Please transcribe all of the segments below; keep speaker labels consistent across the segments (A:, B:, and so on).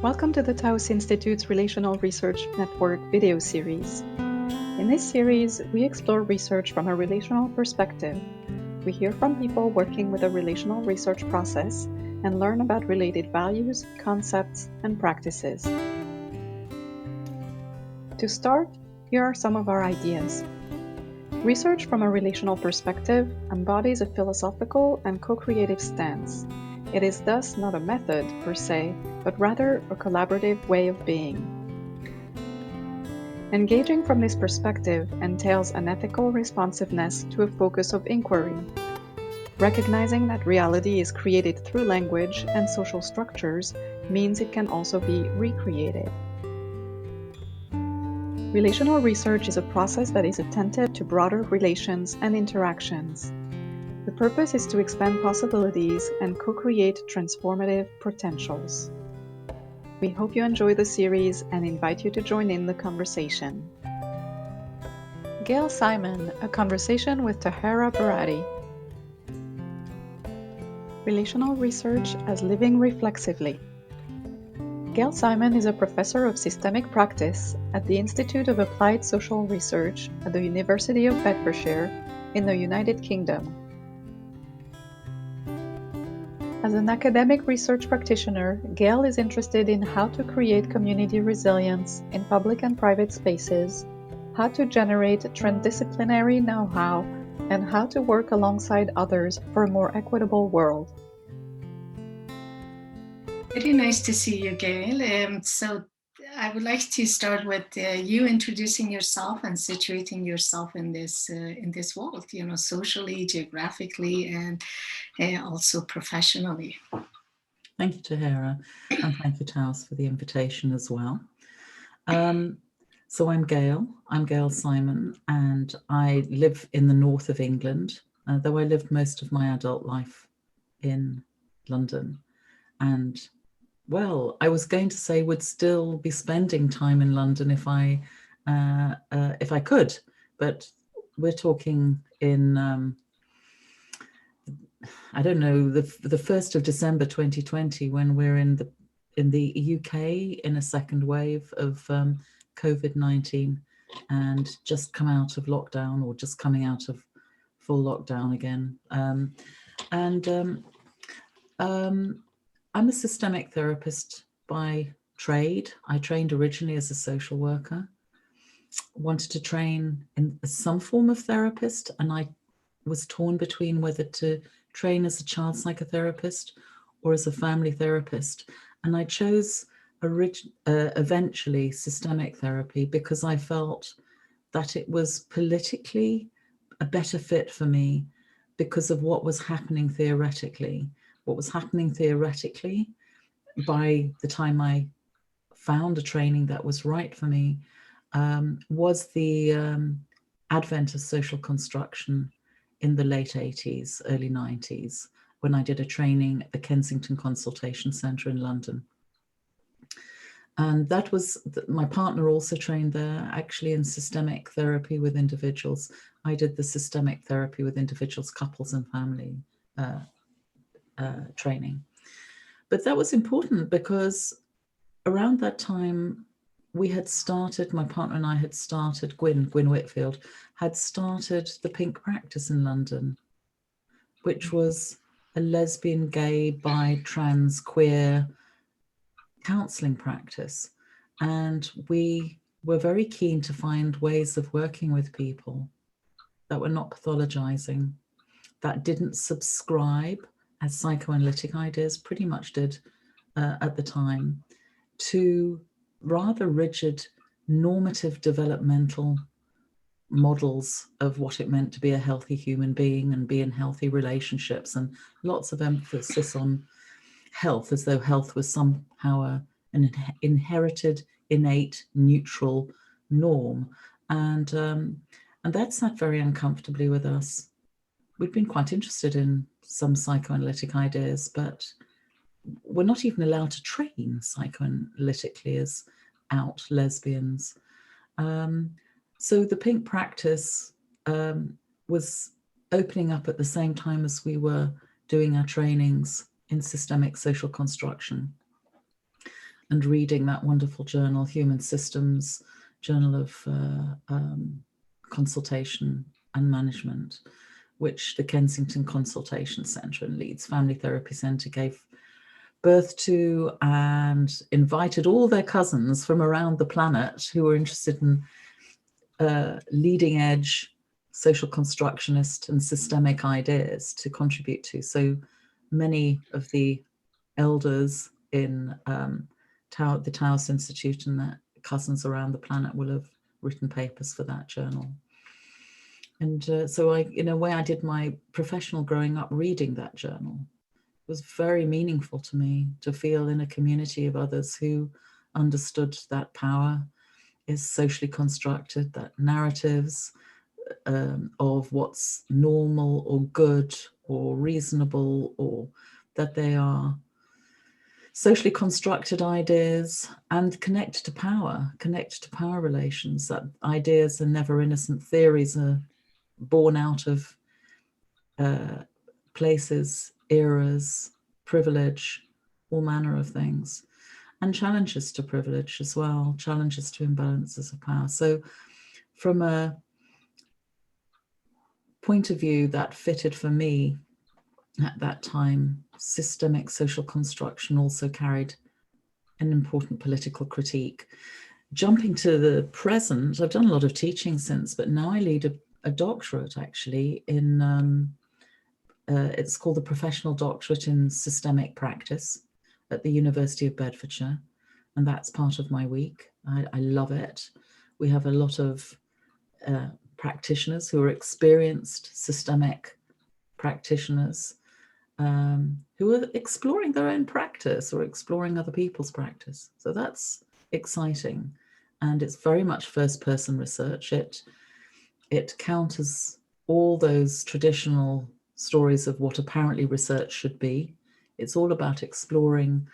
A: Welcome to the Taos Institute's Relational Research Network video series. In this series, we explore research from a relational perspective. We hear from people working with a relational research process and learn about related values, concepts, and practices. To start, here are some of our ideas. Research from a relational perspective embodies a philosophical and co-creative stance. It is thus not a method, per se, but rather a collaborative way of being. Engaging from this perspective entails an ethical responsiveness to a focus of inquiry. Recognizing that reality is created through language and social structures means it can also be recreated. Relational research is a process that is attentive to broader relations and interactions. The purpose is to expand possibilities and co-create transformative potentials. We hope you enjoy the series and invite you to join in the conversation. Gail Simon, a conversation with Tahara Barati. Relational research as living reflexively. Gail Simon is a professor of systemic practice at the Institute of Applied Social Research at the University of Bedfordshire in the United Kingdom. As an academic research practitioner, Gail is interested in how to create community resilience in public and private spaces, how to generate transdisciplinary know-how, and how to work alongside others for a more equitable world.
B: Very nice to see you, Gail. So I would like to start with you introducing yourself and situating yourself in this world, socially, geographically, and also professionally.
C: Thank you, Tahara, and thank you, Taos, for the invitation as well. So I'm Gail. I'm Gail Simon, and I live in the north of England, though I lived most of my adult life in London. And well, I was going to say would still be spending time in London if I could, but we're talking in I don't know, the 1st of December 2020, when we're in the UK in a second wave of COVID-19 and just come out of lockdown, or just coming out of full lockdown again. I'm a systemic therapist by trade. I trained originally as a social worker, wanted to train in some form of therapist, and I was torn between whether to train as a child psychotherapist or as a family therapist. And I chose eventually systemic therapy because I felt that it was politically a better fit for me because of what was happening theoretically. What was happening theoretically by the time I found a training that was right for me was the advent of social construction in the late 80s, early 90s, when I did a training at the Kensington Consultation Centre in London. And that was, my partner also trained there, actually in systemic therapy with individuals. I did the systemic therapy with individuals, couples and family training. But that was important because around that time we had started, my partner and I had started, Gwyn Whitfield, had started the Pink Practice in London, which was a lesbian, gay, bi, trans, queer counselling practice. And we were very keen to find ways of working with people that were not pathologizing, that didn't subscribe, as psychoanalytic ideas pretty much did at the time, to rather rigid normative developmental models of what it meant to be a healthy human being and be in healthy relationships, and lots of emphasis on health, as though health was somehow an inherited, innate, neutral norm. And that sat very uncomfortably with us. We'd been quite interested in some psychoanalytic ideas, but we're not even allowed to train psychoanalytically as out lesbians. So the Pink Practice was opening up at the same time as we were doing our trainings in systemic social construction. and reading that wonderful journal, Human Systems, Journal of Consultation and Management, which the Kensington Consultation Centre and Leeds Family Therapy Centre gave birth to, and invited all their cousins from around the planet who were interested in leading edge social constructionist and systemic ideas to contribute to. So many of the elders in the Taos Institute and their cousins around the planet will have written papers for that journal. And so I, in a way, I did my professional growing up reading that journal. It was very meaningful to me to feel in a community of others who understood that power is socially constructed, that narratives of what's normal or good or reasonable, or that they are socially constructed ideas and connected to power relations, that ideas are never innocent, theories are born out of places, eras, privilege, all manner of things, and challenges to privilege as well, challenges to imbalances of power. So from a point of view that fitted for me at that time, systemic social construction also carried an important political critique. Jumping to the present, I've done a lot of teaching since, but now I lead a doctorate actually in, it's called the Professional Doctorate in Systemic Practice at the University of Bedfordshire. And that's part of my week. I love it. We have a lot of practitioners who are experienced systemic practitioners who are exploring their own practice or exploring other people's practice. So that's exciting. And it's very much first-person research. It counters all those traditional stories of what apparently research should be. It's all about exploring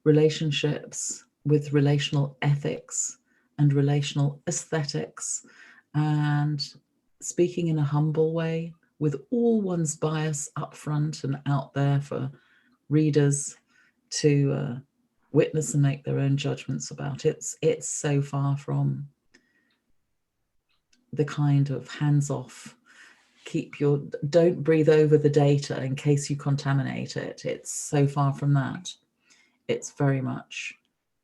C: relationships with relational ethics and relational aesthetics, and speaking in a humble way with all one's bias up front and out there for readers to witness and make their own judgments about. It's so far from the kind of hands-off, don't breathe over the data in case you contaminate it. It's so far from that. It's very much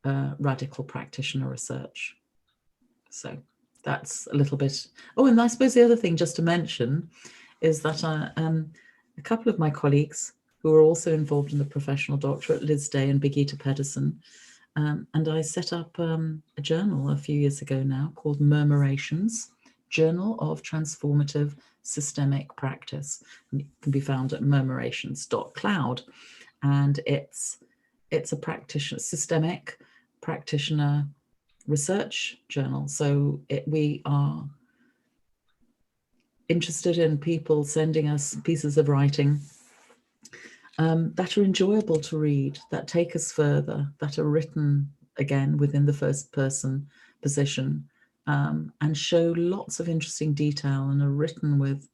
C: radical practitioner research. So that's a little bit. Oh, and I suppose the other thing just to mention is that a couple of my colleagues who are also involved in the professional doctorate, Liz Day and Birgitta Pedersen, and I set up a journal a few years ago now called Murmurations, Journal of Transformative Systemic Practice. And it can be found at murmurations.cloud. And it's a systemic practitioner research journal. So we are interested in people sending us pieces of writing that are enjoyable to read, that take us further, that are written again within the first person position, and show lots of interesting detail and are written with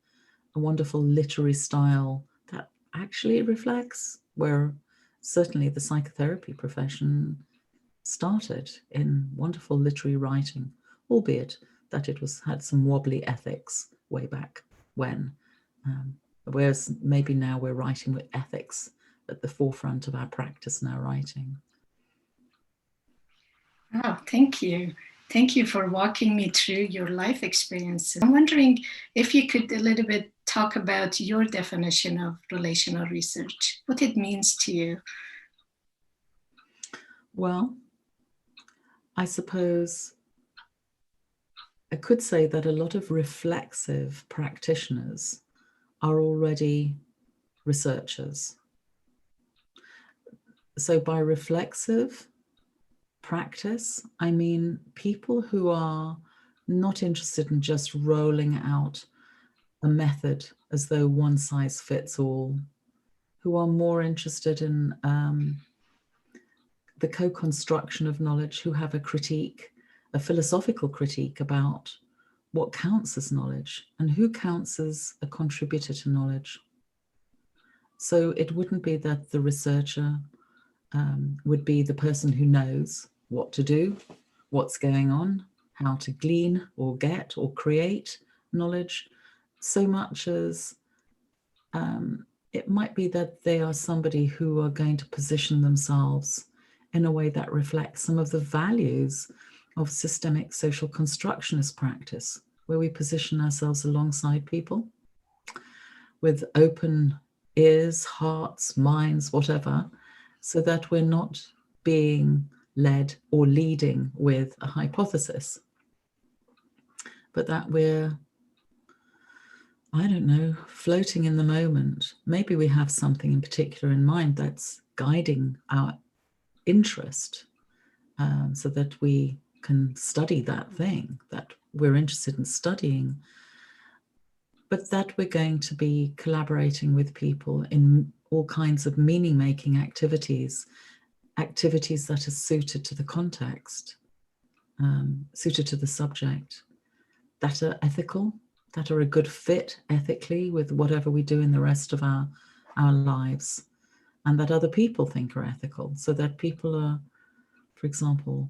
C: a wonderful literary style that actually reflects where certainly the psychotherapy profession started, in wonderful literary writing, albeit that it had some wobbly ethics way back when, whereas maybe now we're writing with ethics at the forefront of our practice in our writing.
B: Oh, thank you. Thank you for walking me through your life experiences. I'm wondering if you could a little bit talk about your definition of relational research, what it means to you.
C: Well, I suppose I could say that a lot of reflexive practitioners are already researchers. So by reflexive practice, I mean people who are not interested in just rolling out a method as though one size fits all, who are more interested in the co-construction of knowledge, who have a critique, a philosophical critique about what counts as knowledge and who counts as a contributor to knowledge. So it wouldn't be that the researcher would be the person who knows what to do, what's going on, how to glean or get or create knowledge, so much as it might be that they are somebody who are going to position themselves in a way that reflects some of the values of systemic social constructionist practice, where we position ourselves alongside people with open ears, hearts, minds, whatever, so that we're not being led or leading with a hypothesis, but that we're, I don't know, floating in the moment. Maybe we have something in particular in mind that's guiding our interest, so that we can study that thing that we're interested in studying, but that we're going to be collaborating with people in all kinds of meaning-making activities that are suited to the context, suited to the subject, that are ethical, that are a good fit ethically with whatever we do in the rest of our lives, and that other people think are ethical, so that people are, for example,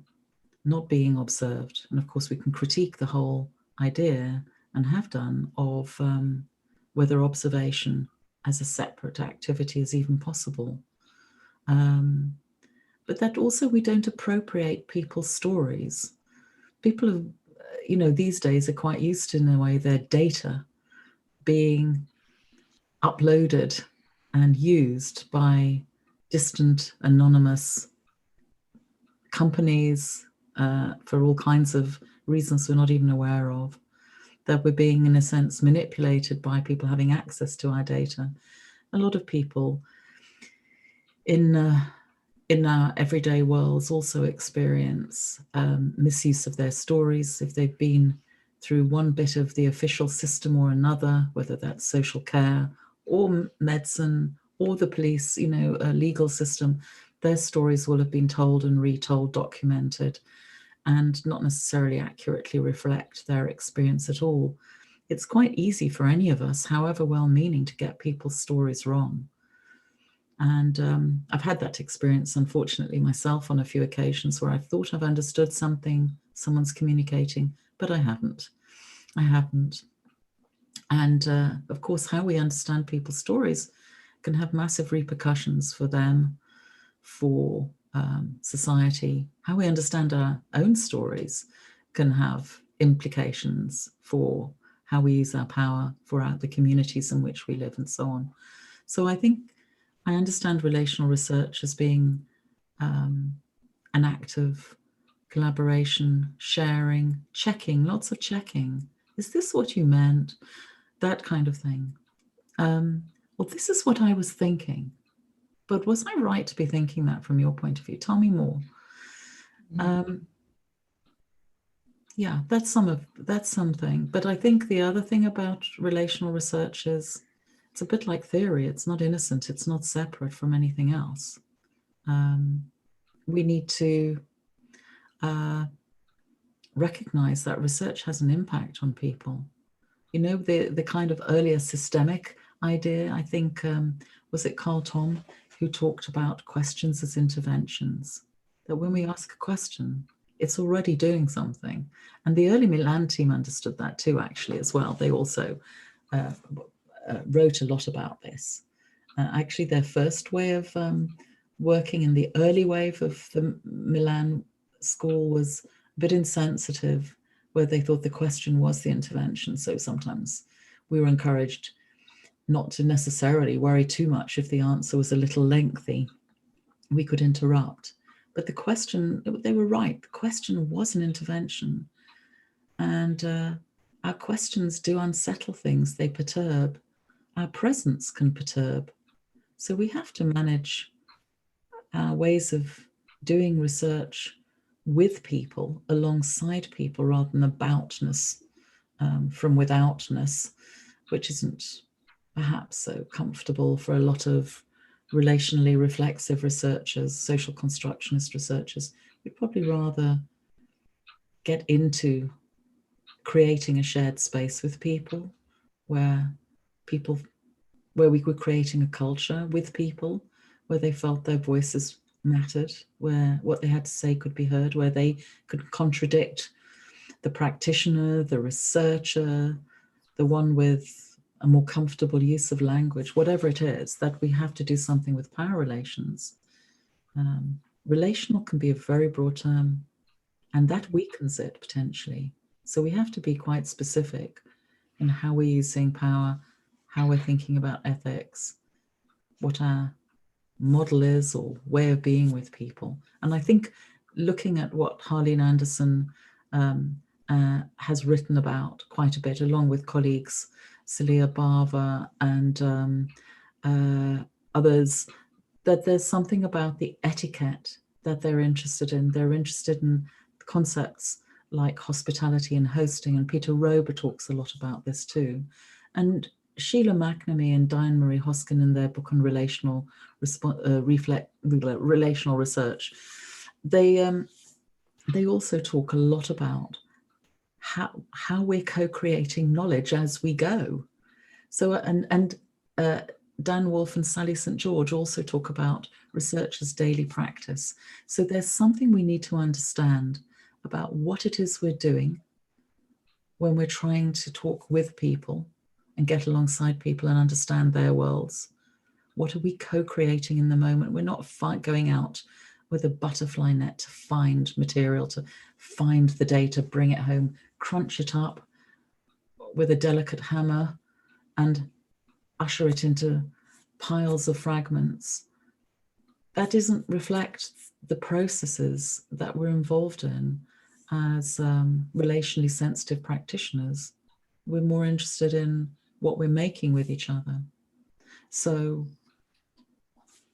C: not being observed. And of course, we can critique the whole idea, and have done, of whether observation as a separate activity is even possible. But that also we don't appropriate people's stories. People have, these days are quite used to, in a way, their data being uploaded and used by distant, anonymous companies for all kinds of reasons we're not even aware of, that we're being, in a sense, manipulated by people having access to our data. A lot of people in our everyday worlds also experience misuse of their stories if they've been through one bit of the official system or another, whether that's social care or medicine or the police, a legal system. Their stories will have been told and retold, documented, and not necessarily accurately reflect their experience at all. It's quite easy for any of us, however well-meaning, to get people's stories wrong. And I've had that experience, unfortunately, myself on a few occasions where I've thought I've understood something someone's communicating, but I haven't. And of course, how we understand people's stories can have massive repercussions for them, for society. How we understand our own stories can have implications for how we use our power for the communities in which we live, and so on. So I think I understand relational research as being an act of collaboration, sharing, checking, lots of checking. Is this what you meant? That kind of thing. Well, this is what I was thinking. But was I right to be thinking that from your point of view? Tell me more. Yeah, that's something. But I think the other thing about relational research is it's a bit like theory. It's not innocent. It's not separate from anything else. We need to recognize that research has an impact on people. The kind of earlier systemic idea, I think, was it Carl Tom, who talked about questions as interventions, that when we ask a question, it's already doing something. And the early Milan team understood that too, actually, as well. They also wrote a lot about this. Actually, their first way of working in the early wave of the Milan school was a bit insensitive, where they thought the question was the intervention. So sometimes we were encouraged not to necessarily worry too much if the answer was a little lengthy. We could interrupt. But the question, they were right, the question was an intervention. And our questions do unsettle things, they perturb. Our presence can perturb. So we have to manage our ways of doing research with people, alongside people, rather than aboutness, from withoutness, which isn't perhaps so comfortable for a lot of relationally reflexive researchers, social constructionist researchers. We'd probably rather get into creating a shared space with people where we were creating a culture with people where they felt their voices mattered, where what they had to say could be heard, where they could contradict the practitioner, the researcher, the one with a more comfortable use of language, whatever it is, that we have to do something with power relations. Relational can be a very broad term, and that weakens it potentially. So we have to be quite specific in how we're using power, how we're thinking about ethics, what our model is or way of being with people. And I think looking at what Harleen Anderson has written about quite a bit, along with colleagues Celia Bava and others, that there's something about the etiquette that they're interested in. They're interested in concepts like hospitality and hosting, and Peter Rober talks a lot about this too. And Sheila McNamee and Diane Marie Hoskin in their book on relational research, they also talk a lot about how we're co-creating knowledge as we go. So Dan Wolfe and Sally St. George also talk about research as daily practice. So there's something we need to understand about what it is we're doing when we're trying to talk with people and get alongside people and understand their worlds. What are we co-creating in the moment? We're not going out with a butterfly net to find material, to find the data, bring it home, crunch it up with a delicate hammer and usher it into piles of fragments. That doesn't reflect the processes that we're involved in as relationally sensitive practitioners. We're more interested in what we're making with each other. So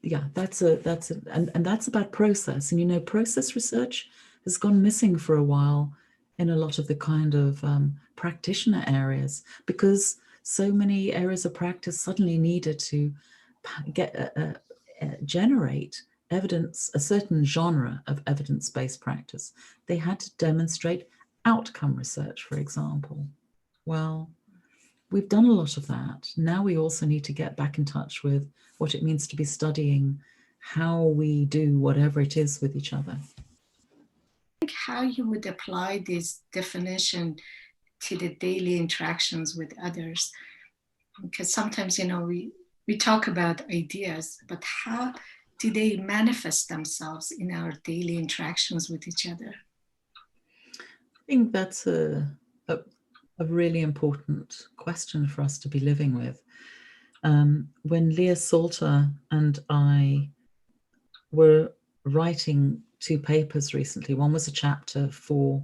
C: yeah, that's about process. And you know, process research has gone missing for a while in a lot of the kind of practitioner areas, because so many areas of practice suddenly needed to generate evidence, a certain genre of evidence-based practice. They had to demonstrate outcome research, for example. Well, we've done a lot of that. Now we also need to get back in touch with what it means to be studying how we do whatever it is with each other.
B: I think how you would apply this definition to the daily interactions with others, because sometimes, you know, we talk about ideas, but how do they manifest themselves in our daily interactions with each other?
C: I think that's a really important question for us to be living with. When Leah Salter and I were writing 2 papers recently, one was a chapter for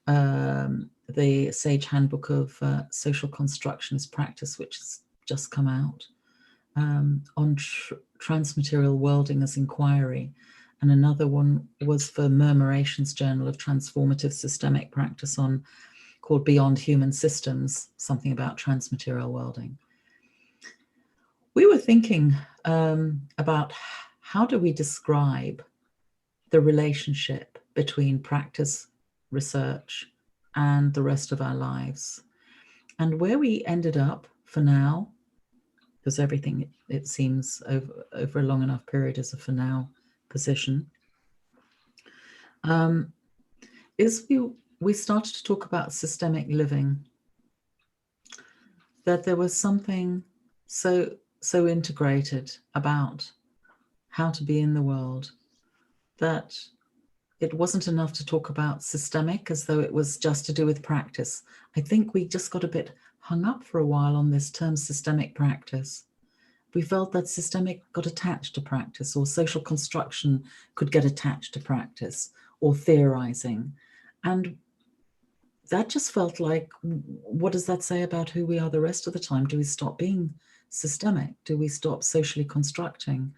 C: the Sage Handbook of Social Constructionist Practice, which has just come out, on transmaterial worlding as inquiry. And another one was for Murmuration's Journal of Transformative Systemic Practice called Beyond Human Systems, something about transmaterial worlding. We were thinking about how do we describe the relationship between practice, research, and the rest of our lives. And where we ended up for now, because everything, it seems, over a long enough period is a for now position, is we started to talk about systemic living, that there was something so integrated about how to be in the world that it wasn't enough to talk about systemic as though it was just to do with practice. I think we just got a bit hung up for a while on this term systemic practice. We felt that systemic got attached to practice, or social construction could get attached to practice, or theorizing. And that just felt like, what does that say about who we are the rest of the time? Do we stop being systemic? Do we stop socially constructing?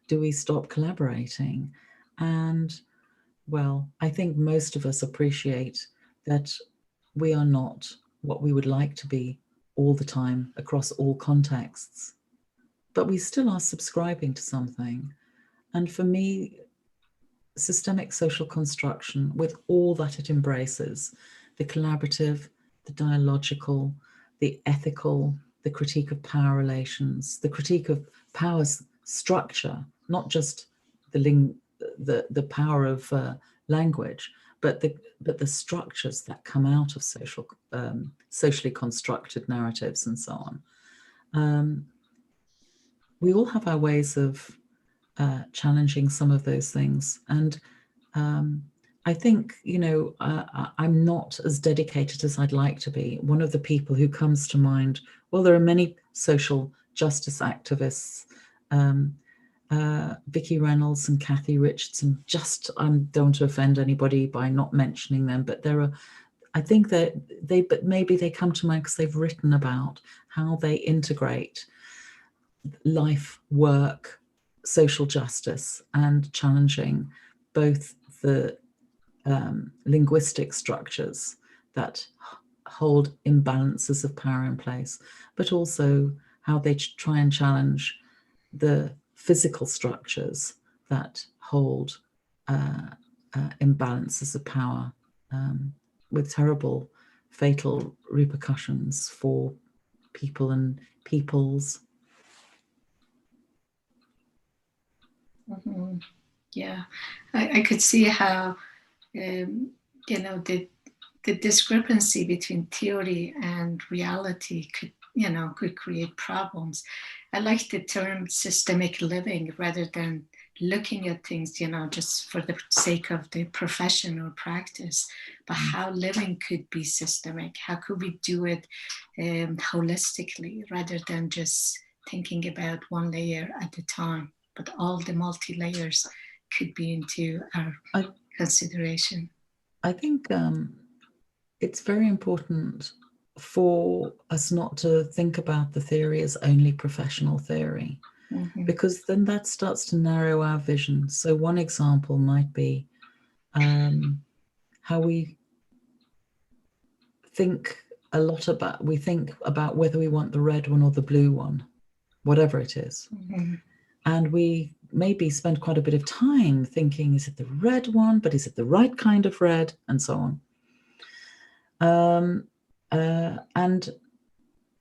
C: Do we stop collaborating? And well, I think most of us appreciate that we are not what we would like to be all the time across all contexts, but we still are subscribing to something. And for me, systemic social construction, with all that it embraces, the collaborative, the dialogical, the ethical, the critique of power relations, the critique of power's structure, not just the the power of language, but the structures that come out of socially constructed narratives and so on. We all have our ways of challenging some of those things, and I think, I'm not as dedicated as I'd like to be. One of the people who comes to mind, well, there are many social justice activists, Vicky Reynolds and Kathy Richardson. I don't want to offend anybody by not mentioning them, but there are, I think that but maybe they come to mind because they've written about how they integrate life, work, social justice, and challenging both the linguistic structures that hold imbalances of power in place, but also how they try and challenge the physical structures that hold imbalances of power, with terrible, fatal repercussions for people and peoples.
B: Mm-hmm. Yeah, I could see how the discrepancy between theory and reality could create problems. I like the term systemic living rather than looking at things, just for the sake of the profession or practice, but how living could be systemic. How could we do it holistically rather than just thinking about one layer at a time, but all the multi-layers could be into our consideration.
C: I think it's very important for us not to think about the theory as only professional theory, because then that starts to narrow our vision. So one example might be how we think about whether we want the red one or the blue one, whatever it is. And we maybe spend quite a bit of time thinking, is it the red one, but is it the right kind of red, and so on. And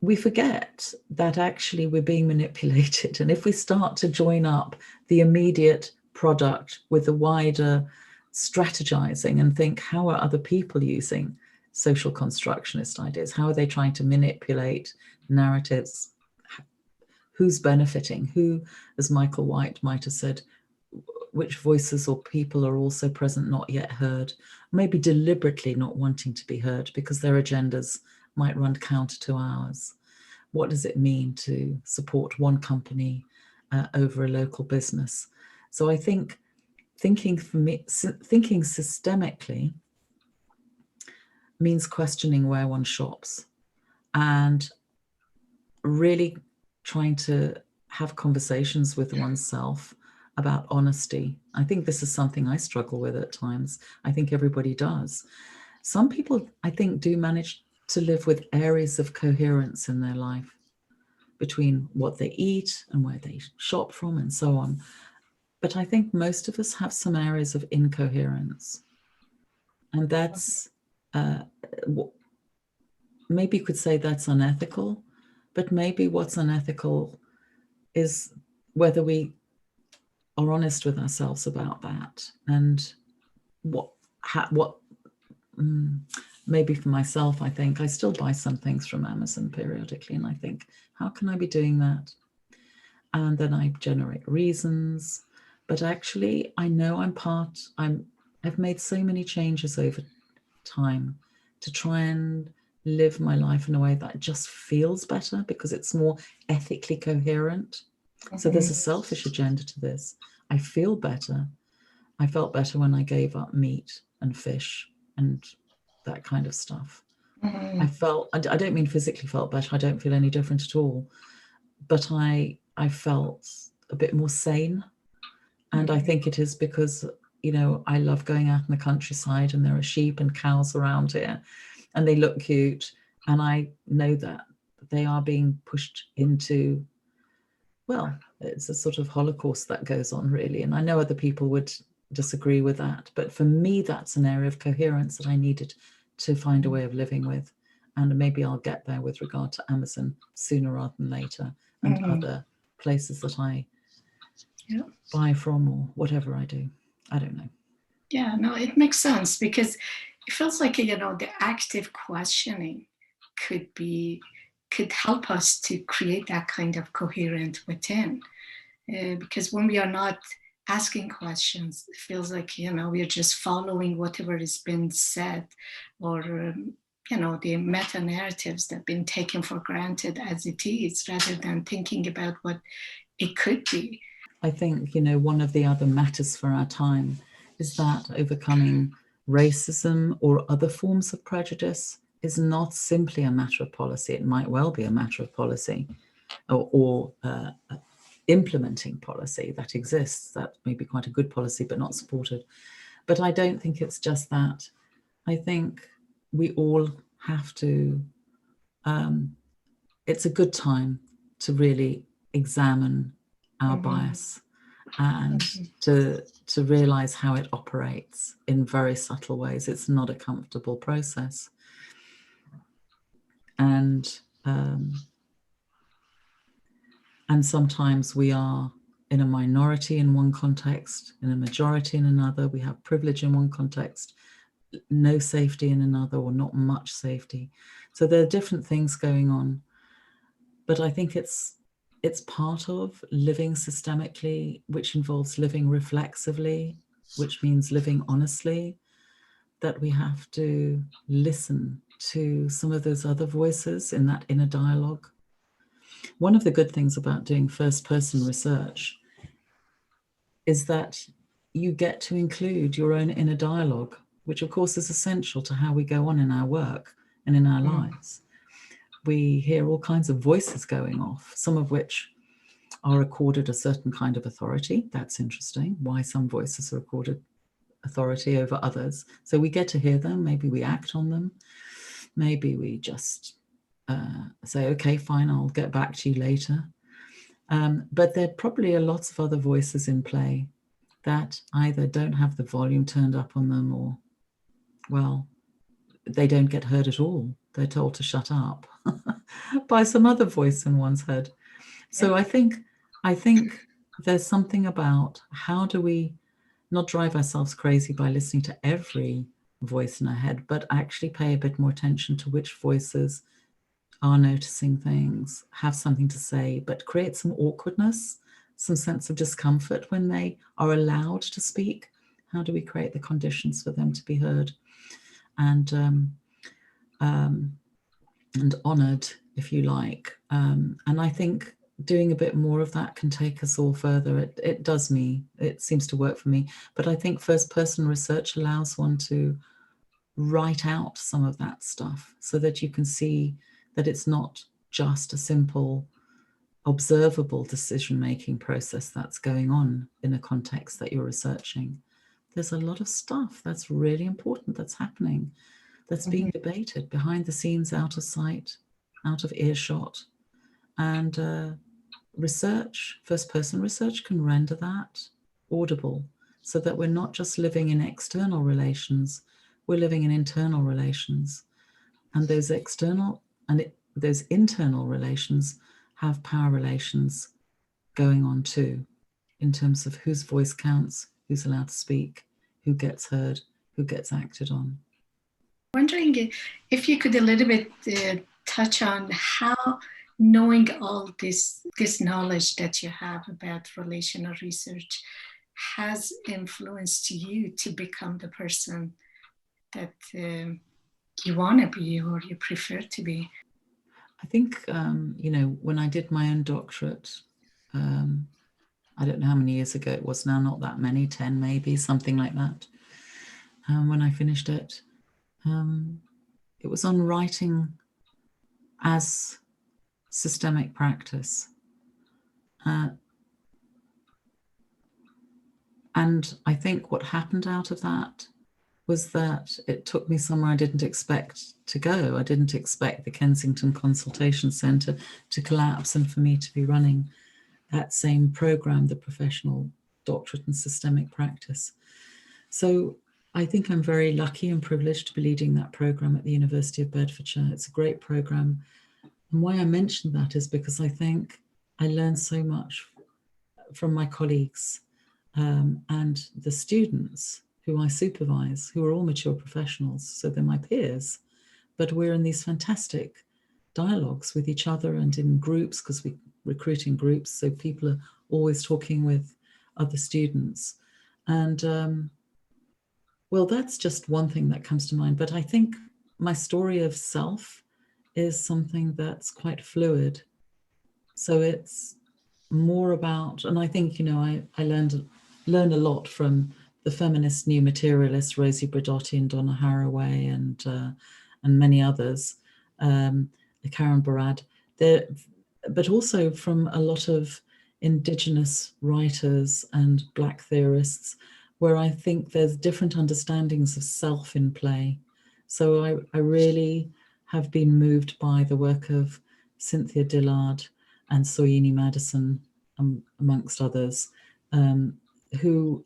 C: we forget that actually we're being manipulated. And if we start to join up the immediate product with the wider strategizing and think, how are other people using social constructionist ideas? How are they trying to manipulate narratives? Who's benefiting? Who, as Michael White might have said, which voices or people are also present, not yet heard, maybe deliberately not wanting to be heard because their agendas might run counter to ours. What does it mean to support one company over a local business? So I think thinking systemically means questioning where one shops and really trying to have conversations with oneself about honesty. I think this is something I struggle with at times. I think everybody does. Some people, I think, do manage to live with areas of coherence in their life between what they eat and where they shop from and so on. But I think most of us have some areas of incoherence. And that's, maybe you could say that's unethical, but maybe what's unethical is whether we are honest with ourselves about that. And maybe for myself, I think I still buy some things from Amazon periodically, and I think, how can I be doing that? And then I generate reasons, but actually I know I've made so many changes over time to try and live my life in a way that just feels better because it's more ethically coherent. So there's a selfish agenda to this. I feel better. I felt better when I gave up meat and fish and that kind of stuff. I don't mean physically felt better. I don't feel any different at all. But I felt a bit more sane. And I think it is because, I love going out in the countryside and there are sheep and cows around here and they look cute. And I know that they are being pushed into, well, it's a sort of Holocaust that goes on, really. And I know other people would disagree with that. But for me, that's an area of coherence that I needed to find a way of living with. And maybe I'll get there with regard to Amazon sooner rather than later, and other places that I buy from or whatever I do. I don't know.
B: Yeah, no, it makes sense, because it feels like, the active questioning could help us to create that kind of coherent within. Because when we are not asking questions, it feels like, we are just following whatever has been said, or the meta narratives that have been taken for granted as it is, rather than thinking about what it could be.
C: I think, one of the other matters for our time is that overcoming racism or other forms of prejudice is not simply a matter of policy. It might well be a matter of policy, or implementing policy that exists. That may be quite a good policy, but not supported. But I don't think it's just that. I think we all have to, it's a good time to really examine our bias and to realize how it operates in very subtle ways. It's not a comfortable process. And sometimes we are in a minority in one context, in a majority in another. We have privilege in one context, no safety in another, or not much safety. So there are different things going on. But I think it's part of living systemically, which involves living reflexively, which means living honestly, that we have to listen to some of those other voices in that inner dialogue. One of the good things about doing first-person research is that you get to include your own inner dialogue, which of course is essential to how we go on in our work and in our lives. We hear all kinds of voices going off, some of which are accorded a certain kind of authority. That's interesting, why some voices are accorded authority over others. So we get to hear them. Maybe we act on them. Maybe we just say, okay, fine, I'll get back to you later. But there probably are lots of other voices in play that either don't have the volume turned up on them, or, well, they don't get heard at all. They're told to shut up by some other voice in one's head. So I think there's something about how do we not drive ourselves crazy by listening to every voice in our head, but actually pay a bit more attention to which voices are noticing things, have something to say, but create some awkwardness, some sense of discomfort when they are allowed to speak. How do we create the conditions for them to be heard and honored, if you like? And I think doing a bit more of that can take us all further. It does me. It seems to work for me. But I think first-person research allows one to write out some of that stuff so that you can see that it's not just a simple observable decision-making process that's going on in a context that you're researching. There's a lot of stuff that's really important that's happening, that's being debated behind the scenes, out of sight, out of earshot. And research, first-person research, can render that audible so that we're not just living in external relations, we're living in internal relations. And those external and those internal relations have power relations going on too, in terms of whose voice counts, who's allowed to speak, who gets heard, who gets acted on.
B: Wondering if you could a little bit touch on how knowing all this knowledge that you have about relational research has influenced you to become the person that you want to be or you prefer to be.
C: I think, when I did my own doctorate, I don't know how many years ago it was now, not that many, 10 maybe, something like that. When I finished it, it was on writing as systemic practice. And I think what happened out of that was that it took me somewhere I didn't expect to go. I didn't expect the Kensington Consultation Centre to collapse and for me to be running that same program, the Professional Doctorate in Systemic Practice. So I think I'm very lucky and privileged to be leading that program at the University of Bedfordshire. It's a great program. And why I mention that is because I think I learned so much from my colleagues and the students who I supervise, who are all mature professionals, so they're my peers, but we're in these fantastic dialogues with each other and in groups, because we recruit in groups, so people are always talking with other students. And well, that's just one thing that comes to mind. But I think my story of self is something that's quite fluid. So it's more about, and I think, you know, I learned a lot from the feminist new materialists, Rosie Bradotti and Donna Haraway, and many others, Karen Barad, but also from a lot of Indigenous writers and Black theorists, where I think there's different understandings of self in play. So I really have been moved by the work of Cynthia Dillard and Soyini Madison, amongst others, who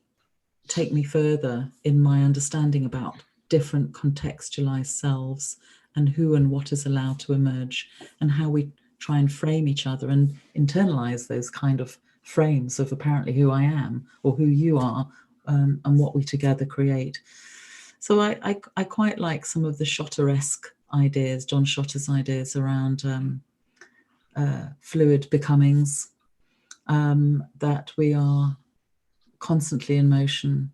C: take me further in my understanding about different contextualized selves and who and what is allowed to emerge, and how we try and frame each other and internalize those kind of frames of apparently who I am or who you are, and what we together create. So I quite like some of the Schotter-esque ideas, John Schotter's ideas around fluid becomings, that we are constantly in motion,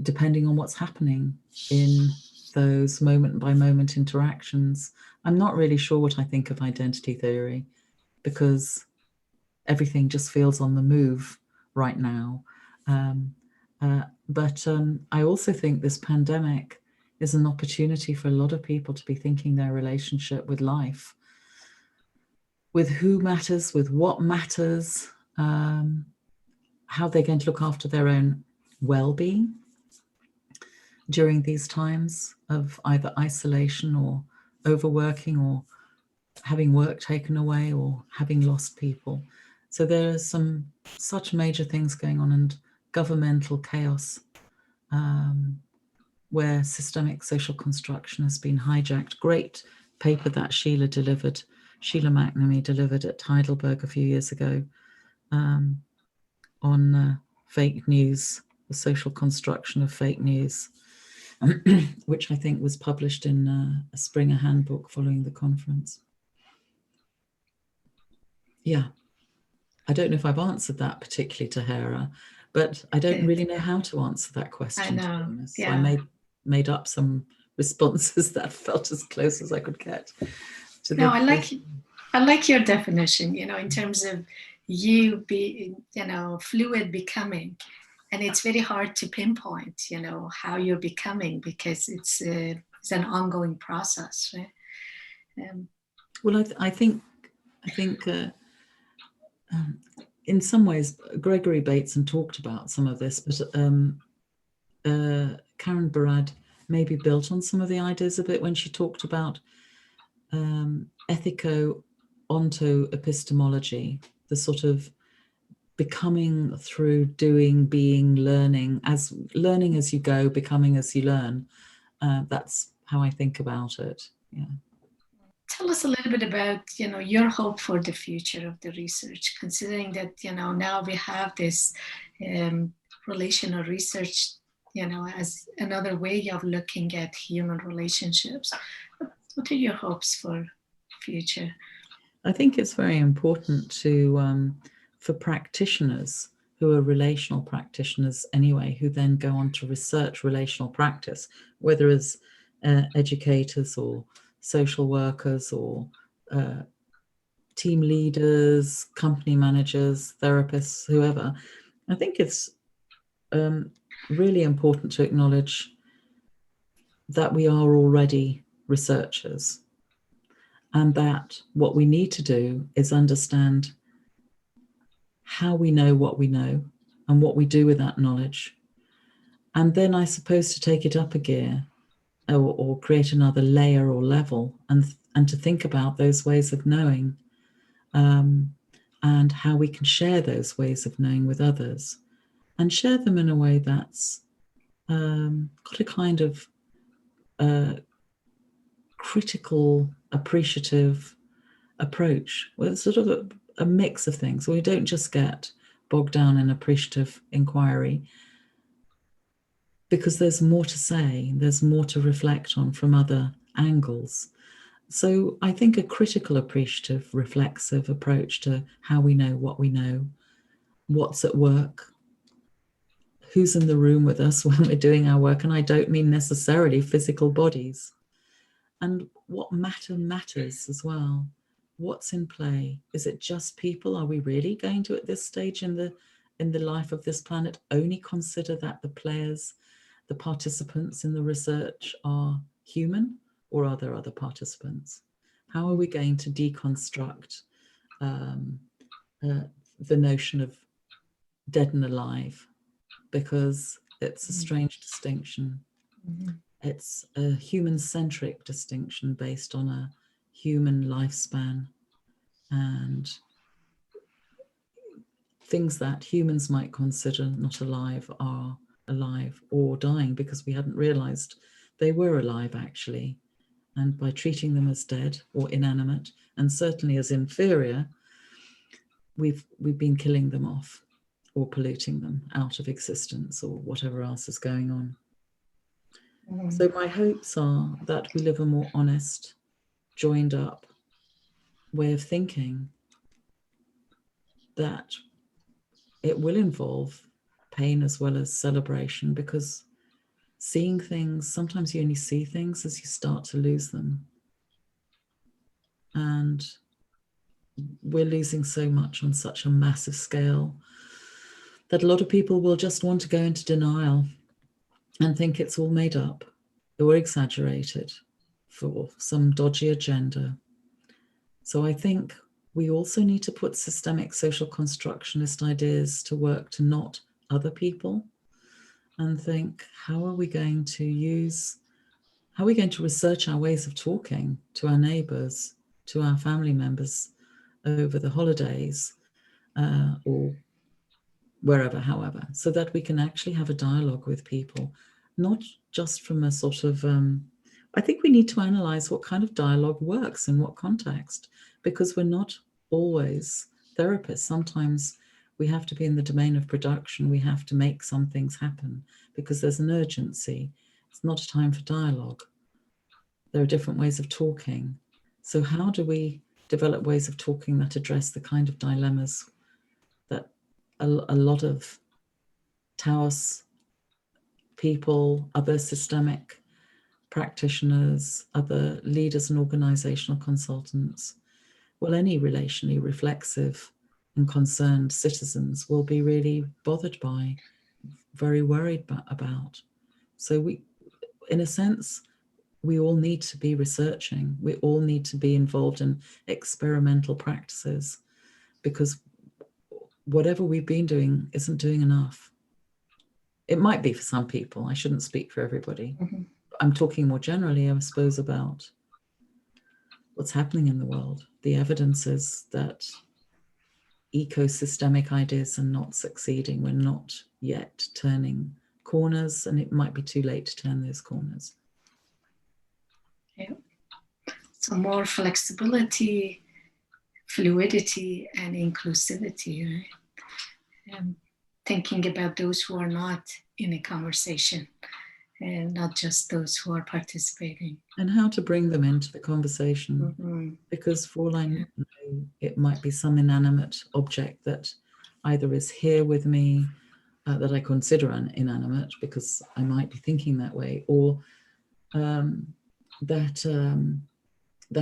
C: depending on what's happening in those moment by moment interactions. I'm not really sure what I think of identity theory, because everything just feels on the move right now. But I also think this pandemic is an opportunity for a lot of people to be thinking their relationship with life, with who matters, with what matters, how they're going to look after their own well-being during these times of either isolation or overworking or having work taken away or having lost people. So there are some such major things going on, and governmental chaos, where systemic social construction has been hijacked. Great paper that Sheila McNamee delivered at Heidelberg a few years ago, on fake news, the social construction of fake news, which I think was published in a Springer handbook following the conference. Yeah, I don't know if I've answered that particularly to Hera, but I don't really know how to answer that question.
B: I know.
C: To be honest.
B: Yeah.
C: So I made up some responses that felt as close as I could get to the.
B: No, I like your definition, you know, in terms of you being, you know, fluid becoming. And it's very hard to pinpoint, you know, how you're becoming, because it's an ongoing process, right?
C: Well, I think in some ways Gregory Bateson talked about some of this, but Karen Barad maybe built on some of the ideas a bit when she talked about ethico-onto-epistemology, the sort of becoming through doing, being, learning as you go, becoming as you learn. That's how I think about it. Yeah.
B: Tell us a little bit about, you know, your hope for the future of the research, considering that, you know, now we have this relational research, you know, as another way of looking at human relationships. What are your hopes for future?
C: I think it's very important to for practitioners who are relational practitioners anyway, who then go on to research relational practice, whether as educators or social workers or team leaders, company managers, therapists, whoever. I think it's really important to acknowledge that we are already researchers, and that what we need to do is understand how we know what we know and what we do with that knowledge. And then I suppose to take it up a gear, or create another layer or level, and to think about those ways of knowing, and how we can share those ways of knowing with others, and share them in a way that's got a kind of critical, appreciative approach, with sort of a mix of things. We don't just get bogged down in appreciative inquiry, because there's more to say, there's more to reflect on from other angles. So I think a critical, appreciative, reflexive approach to how we know, what's at work, who's in the room with us when we're doing our work, and I don't mean necessarily physical bodies, and what matters as well. What's in play? Is it just people? Are we really going to, at this stage in the life of this planet, only consider that the players, the participants in the research are human, or are there other participants? How are we going to deconstruct the notion of dead and alive? Because it's a strange distinction. It's a human-centric distinction based on a human lifespan, and things that humans might consider not alive are alive or dying because we hadn't realized they were alive actually. And by treating them as dead or inanimate, and certainly as inferior, we've been killing them off or polluting them out of existence or whatever else is going on. So my hopes are that we live a more honest, joined up way of thinking, that it will involve pain as well as celebration, because seeing things, sometimes you only see things as you start to lose them. And we're losing so much on such a massive scale that a lot of people will just want to go into denial and think it's all made up or exaggerated for some dodgy agenda. So I think we also need to put systemic social constructionist ideas to work to not other people, and think, how are we going to research our ways of talking to our neighbours, to our family members over the holidays, or wherever, however, so that we can actually have a dialogue with people, not just from a sort of, I think we need to analyse what kind of dialogue works in what context, because we're not always therapists. Sometimes we have to be in the domain of production. We have to make some things happen because there's an urgency. It's not a time for dialogue. There are different ways of talking. So how do we develop ways of talking that address the kind of dilemmas that a lot of Taos people, other systemic practitioners, other leaders and organizational consultants, well, any relationally reflexive and concerned citizens will be really bothered by, very worried about. So we, in a sense, we all need to be researching. We all need to be involved in experimental practices, because whatever we've been doing isn't doing enough. It might be for some people. I shouldn't speak for everybody. I'm talking more generally, I suppose, about what's happening in the world. The evidence is that ecosystemic ideas are not succeeding. We're not yet turning corners, and it might be too late to turn those corners.
B: Yeah. So more flexibility, fluidity, and inclusivity, right? Thinking about those who are not in a conversation, and not just those who are participating.
C: And how to bring them into the conversation, because for all I know, it might be some inanimate object that either is here with me, that I consider inanimate because I might be thinking that way, or that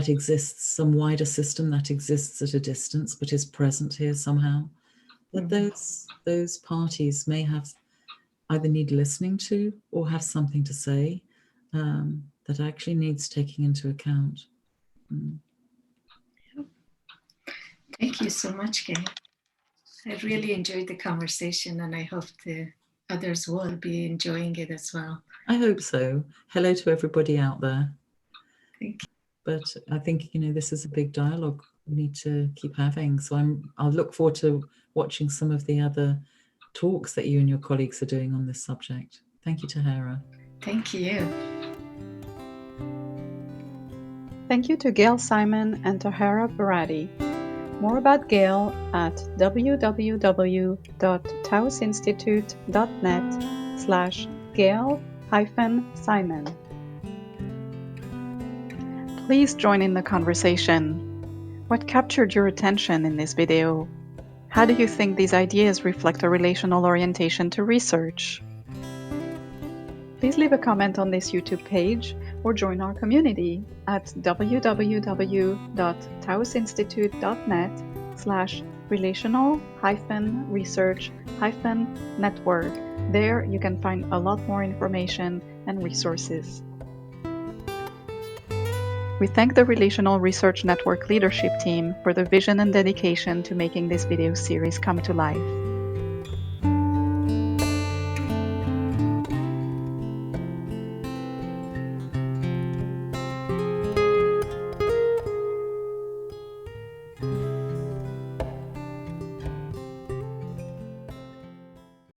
C: exists, some wider system that exists at a distance but is present here somehow. That those parties may have either need listening to or have something to say that actually needs taking into account.
B: Thank you so much, Gail. I really enjoyed the conversation, and I hope the others will be enjoying it as well.
C: I hope so. Hello to everybody out there.
B: Thank you.
C: But I think, this is a big dialogue we need to keep having. So I'll look forward to watching some of the other talks that you and your colleagues are doing on this subject. Thank you, Tahara.
B: Thank you.
A: Thank you to Gail Simon and Tahara Barati. More about Gail at www.taosinstitute.net/Gail-Simon. Please join in the conversation. What captured your attention in this video? How do you think these ideas reflect a relational orientation to research? Please leave a comment on this YouTube page or join our community at www.taosinstitute.net/relational-research-network. There you can find a lot more information and resources. We thank the Relational Research Network leadership team for the vision and dedication to making this video series come to life.